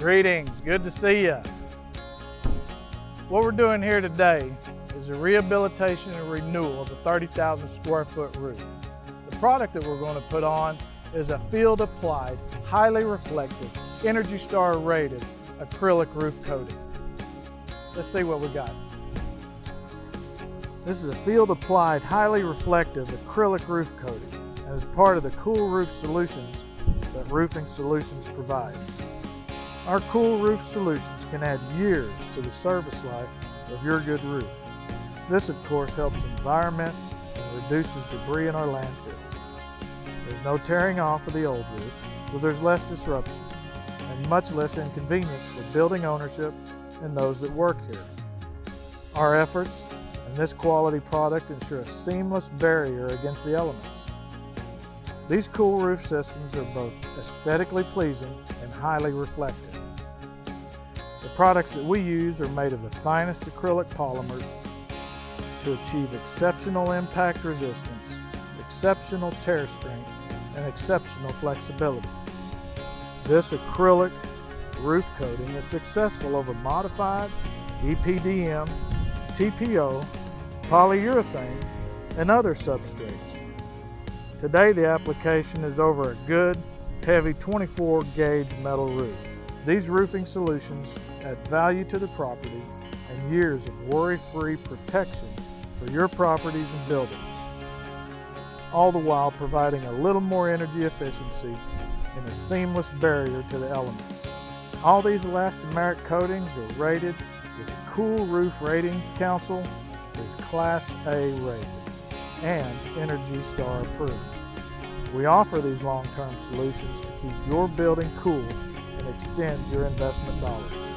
Greetings, good to see you. What we're doing here today is a rehabilitation and renewal of a 30,000 square foot roof. The product that we're going to put on is a field applied, highly reflective, Energy Star rated acrylic roof coating. Let's see what we got. This is a field applied, highly reflective acrylic roof coating and is part of the Kool roof solutions that Roofing Solutions provides. Our Kool roof solutions can add years to the service life of your good roof. This of course helps the environment and reduces debris in our landfills. There's no tearing off of the old roof, so there's less disruption and much less inconvenience for building ownership and those that work here. Our efforts and this quality product ensure a seamless barrier against the elements. These Kool roof systems are both aesthetically pleasing and highly reflective. The products that we use are made of the finest acrylic polymers to achieve exceptional impact resistance, exceptional tear strength, and exceptional flexibility. This acrylic roof coating is successful over modified EPDM, TPO, polyurethane, and other substrates. Today the application is over a good, heavy 24 gauge metal roof. These roofing solutions add value to the property and years of worry-free protection for your properties and buildings, all the while providing a little more energy efficiency and a seamless barrier to the elements. All these elastomeric coatings are rated with the Kool Roof Rating Council is Class A rated and Energy Star approved. We offer these long-term solutions to keep your building cool and extend your investment dollars.